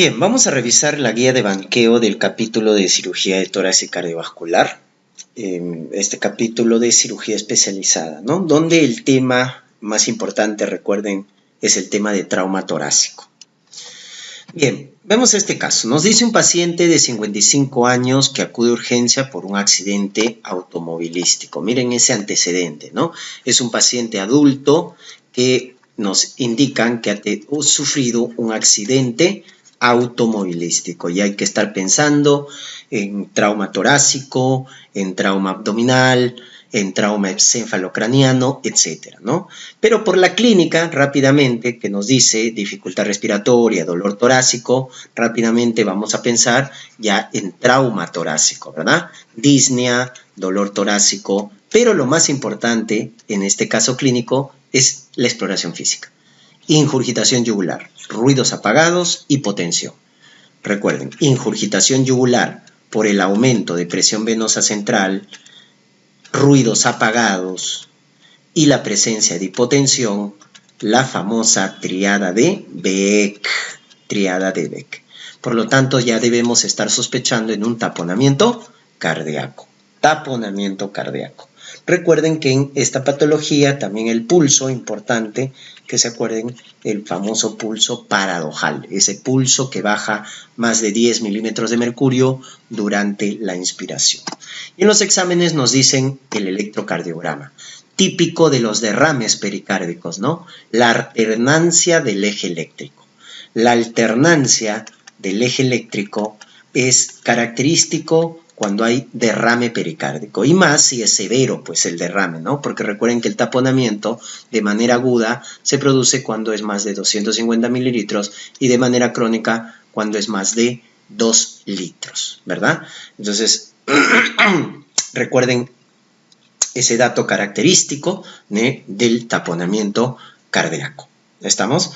Bien, vamos a revisar la guía de banqueo del capítulo de cirugía de tórax y cardiovascular. Este capítulo de cirugía especializada, ¿no? Donde el tema más importante, recuerden, es el tema de trauma torácico. Bien, vemos este caso. Nos dice un paciente de 55 años que acude a urgencia por un accidente automovilístico. Miren ese antecedente, ¿no? Es un paciente adulto que nos indican que ha sufrido un accidente automovilístico y hay que estar pensando en trauma torácico, en trauma abdominal, en trauma encefalocraniano, etcétera, ¿no? Pero por la clínica, rápidamente, que nos dice dificultad respiratoria, dolor torácico, rápidamente vamos a pensar ya en trauma torácico, ¿verdad? Disnea, dolor torácico, pero lo más importante en este caso clínico es la exploración física. Ingurgitación yugular, ruidos apagados, hipotensión. Recuerden, ingurgitación yugular por el aumento de presión venosa central, ruidos apagados y la presencia de hipotensión, la famosa triada de Beck. Por lo tanto, ya debemos estar sospechando en un taponamiento cardíaco. Recuerden que en esta patología también el pulso, importante que se acuerden, el famoso pulso paradojal, ese pulso que baja más de 10 milímetros de mercurio durante la inspiración. Y en los exámenes nos dicen el electrocardiograma, típico de los derrames pericárdicos, ¿no? La alternancia del eje eléctrico. La alternancia del eje eléctrico es característico cuando hay derrame pericárdico, y más si es severo, pues el derrame, ¿no? Porque recuerden que el taponamiento de manera aguda se produce cuando es más de 250 mililitros y de manera crónica cuando es más de 2 litros, ¿verdad? Entonces, recuerden ese dato característico del taponamiento cardíaco. ¿Estamos?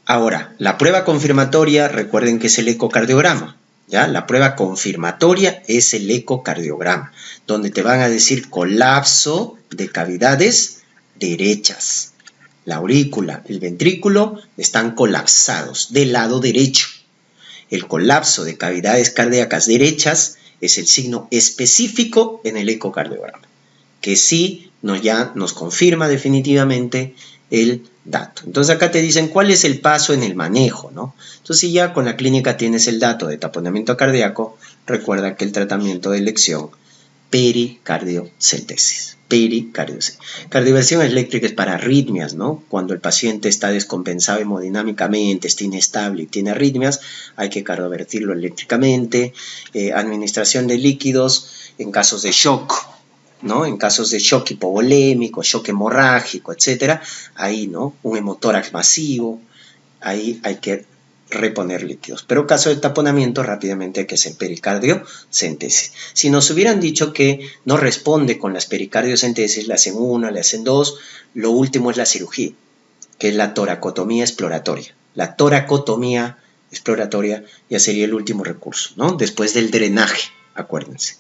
Ahora, la prueba confirmatoria, recuerden que es el ecocardiograma. ¿Ya? La prueba confirmatoria es el ecocardiograma, donde te van a decir colapso de cavidades derechas. La aurícula, el ventrículo están colapsados del lado derecho. El colapso de cavidades cardíacas derechas es el signo específico en el ecocardiograma, que sí ya nos confirma definitivamente el dato. Entonces acá te dicen cuál es el paso en el manejo, ¿no? Entonces si ya con la clínica tienes el dato de taponamiento cardíaco, recuerda que el tratamiento de elección, pericardiocentesis. Cardioversión eléctrica es para arritmias, ¿no? Cuando el paciente está descompensado hemodinámicamente, está inestable y tiene arritmias, hay que cardiovertirlo eléctricamente. Administración de líquidos en casos de shock, ¿no? En casos de shock hipovolémico, shock hemorrágico, etcétera, ahí, ¿no? Un hemotórax masivo, ahí hay que reponer líquidos. Pero en caso de taponamiento, rápidamente hay que hacer pericardiocentesis. Si nos hubieran dicho que no responde con las pericardiocentesis, le hacen una, le hacen dos, lo último es la cirugía, que es la toracotomía exploratoria. La toracotomía exploratoria ya sería el último recurso, ¿no? Después del drenaje, acuérdense.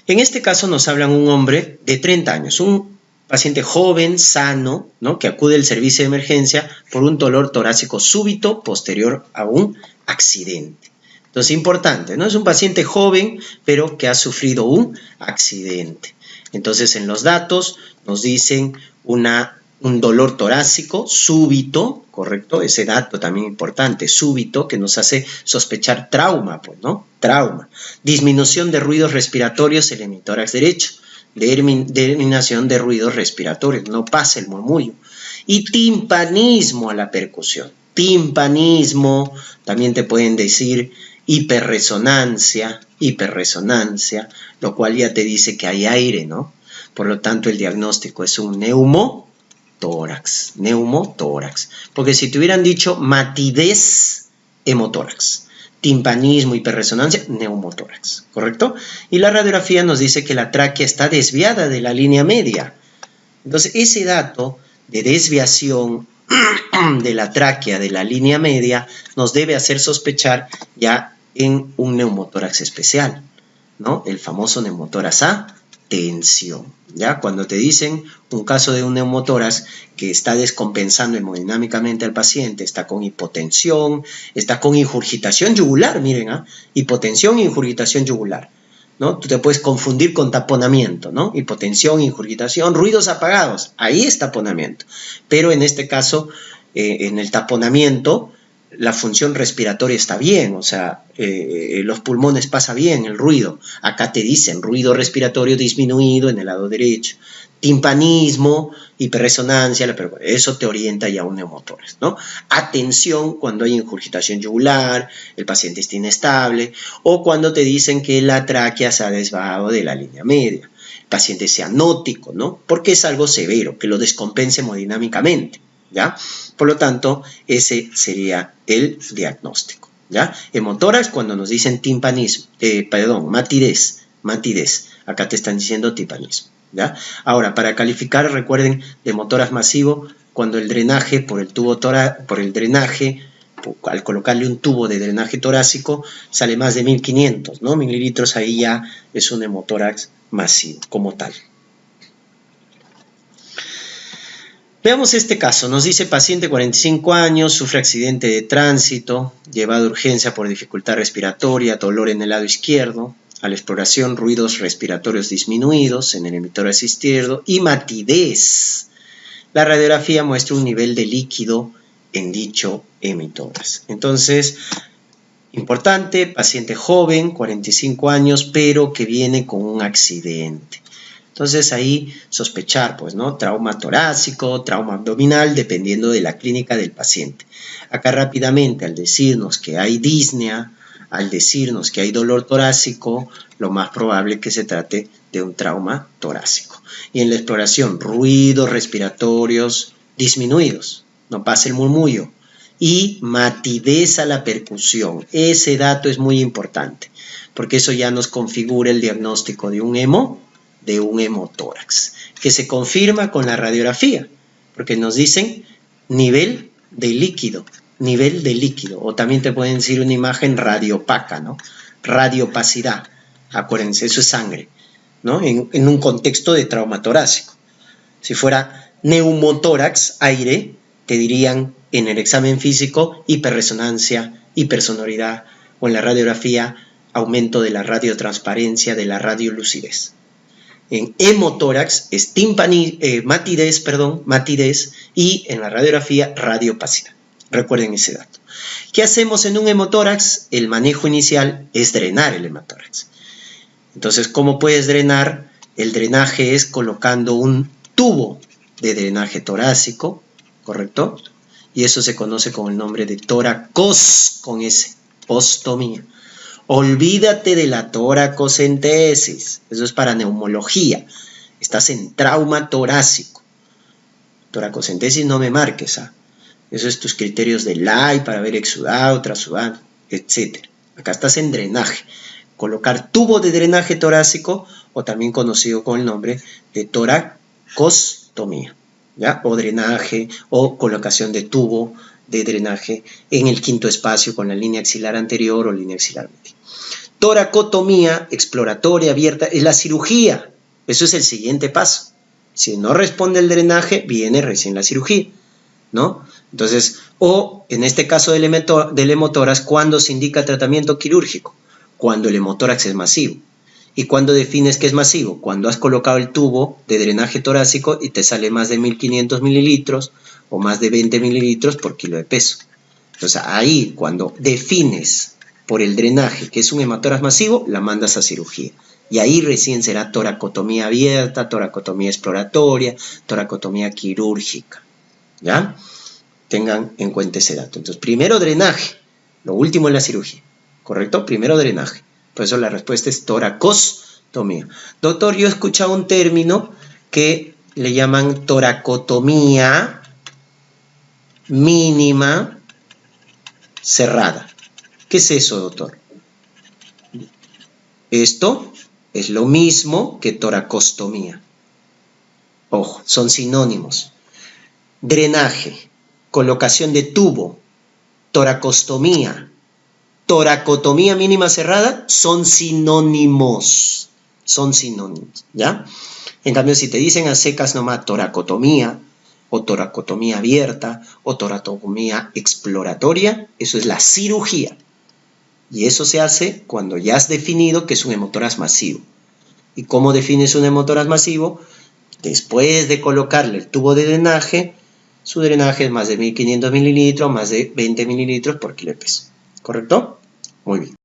En este caso nos hablan un hombre de 30 años, un paciente joven, sano, ¿no? Que acude al servicio de emergencia por un dolor torácico súbito posterior a un accidente. Entonces, importante, ¿no? Es un paciente joven, pero que ha sufrido un accidente. Entonces, en los datos nos dicen un dolor torácico súbito, ¿correcto? Ese dato también importante, súbito, que nos hace sospechar trauma, pues, ¿no? Trauma. Disminución de ruidos respiratorios en el hemitórax derecho. Eliminación de ruidos respiratorios, no pasa el murmullo. Y timpanismo a la percusión. Timpanismo, también te pueden decir hiperresonancia, lo cual ya te dice que hay aire, ¿no? Por lo tanto, el diagnóstico es un neumotórax, porque si te hubieran dicho matidez, hemotórax, timpanismo, hiperresonancia, neumotórax, ¿correcto? Y la radiografía nos dice que la tráquea está desviada de la línea media. Entonces, ese dato de desviación de la tráquea de la línea media nos debe hacer sospechar ya en un neumotórax especial, ¿no? El famoso neumotórax tensión. ¿Ya? Cuando te dicen un caso de un neumotórax que está descompensando hemodinámicamente al paciente, está con hipotensión, está con ingurgitación yugular, miren, hipotensión e ingurgitación yugular, ¿no? Tú te puedes confundir con taponamiento, ¿no? Hipotensión, ingurgitación, ruidos apagados, ahí es taponamiento. Pero en este caso, en el taponamiento, la función respiratoria está bien, o sea, los pulmones pasa bien el ruido. Acá te dicen ruido respiratorio disminuido en el lado derecho, timpanismo, hiperresonancia, pero eso te orienta ya a un neumotórax, ¿no? Atención cuando hay ingurgitación yugular, el paciente está inestable, o cuando te dicen que la tráquea se ha desbajado de la línea media, el paciente sea anótico, ¿no? Porque es algo severo, que lo descompense hemodinámicamente, ¿ya? Por lo tanto, ese sería el diagnóstico, ¿ya? Hemotórax cuando nos dicen timpanismo, matidez. Acá te están diciendo timpanismo, ¿ya? Ahora, para calificar, recuerden, de hemotórax masivo, cuando el drenaje al colocarle un tubo de drenaje torácico, sale más de 1500, ¿no? Mililitros, ahí ya es un hemotórax masivo como tal. Veamos este caso, nos dice paciente 45 años, sufre accidente de tránsito, llevado a urgencia por dificultad respiratoria, dolor en el lado izquierdo, a la exploración ruidos respiratorios disminuidos en el hemitórax izquierdo y matidez. La radiografía muestra un nivel de líquido en dicho hemitórax. Entonces, importante, paciente joven, 45 años, pero que viene con un accidente. Entonces ahí sospechar, pues, ¿no? Trauma torácico, trauma abdominal, dependiendo de la clínica del paciente. Acá rápidamente, al decirnos que hay disnea, al decirnos que hay dolor torácico, lo más probable es que se trate de un trauma torácico. Y en la exploración, ruidos respiratorios disminuidos, no pasa el murmullo. Y matidez a la percusión. Ese dato es muy importante, porque eso ya nos configura el diagnóstico de un hemotórax, que se confirma con la radiografía, porque nos dicen nivel de líquido, o también te pueden decir una imagen radiopaca, ¿no? Radiopacidad, acuérdense, eso es sangre, ¿no? En un contexto de trauma torácico. Si fuera neumotórax, aire, te dirían en el examen físico hiperresonancia, hipersonoridad, o en la radiografía aumento de la radiotransparencia, de la radiolucidez. En hemotórax es matidez, y en la radiografía radiopacidad. Recuerden ese dato. ¿Qué hacemos en un hemotórax? El manejo inicial es drenar el hemotórax. Entonces, ¿cómo puedes drenar? El drenaje es colocando un tubo de drenaje torácico, ¿correcto? Y eso se conoce con el nombre de toracos, con S, ostomía. Olvídate de la toracocentesis, eso es para neumología, estás en trauma torácico. Toracocentesis no me marques, eso es tus criterios de LAI para ver exudado, trasudado, etc. Acá estás en drenaje, colocar tubo de drenaje torácico, o también conocido con el nombre de toracostomía, ¿ya? O drenaje, o colocación de tubo de drenaje en el quinto espacio con la línea axilar anterior o línea axilar media. Toracotomía exploratoria abierta es la cirugía. Eso es el siguiente paso. Si no responde el drenaje, viene recién la cirugía, ¿no? Entonces, o en este caso del hemotórax, ¿cuándo se indica tratamiento quirúrgico? Cuando el hemotórax es masivo. ¿Y cuándo defines que es masivo? Cuando has colocado el tubo de drenaje torácico y te sale más de 1500 mililitros o más de 20 mililitros por kilo de peso. Entonces, ahí, cuando defines por el drenaje que es un hemotórax masivo, la mandas a cirugía. Y ahí recién será toracotomía abierta, toracotomía exploratoria, toracotomía quirúrgica, ¿ya? Tengan en cuenta ese dato. Entonces, primero drenaje, lo último es la cirugía, ¿correcto? Primero drenaje. Por eso la respuesta es toracostomía. Doctor, yo he escuchado un término que le llaman toracotomía mínima cerrada. ¿Qué es eso, doctor? Esto es lo mismo que toracostomía. Ojo, son sinónimos. Drenaje, colocación de tubo, toracostomía, toracotomía mínima cerrada son sinónimos. son sinónimos, ¿ya? En cambio, si te dicen a secas nomás toracotomía, o toracotomía abierta, o toracotomía exploratoria, eso es la cirugía. Y eso se hace cuando ya has definido que es un hemotoras masivo. ¿Y cómo defines un hemotoras masivo? Después de colocarle el tubo de drenaje, su drenaje es más de 1500 mililitros, más de 20 mililitros por kilo de peso. ¿Correcto? Muy bien.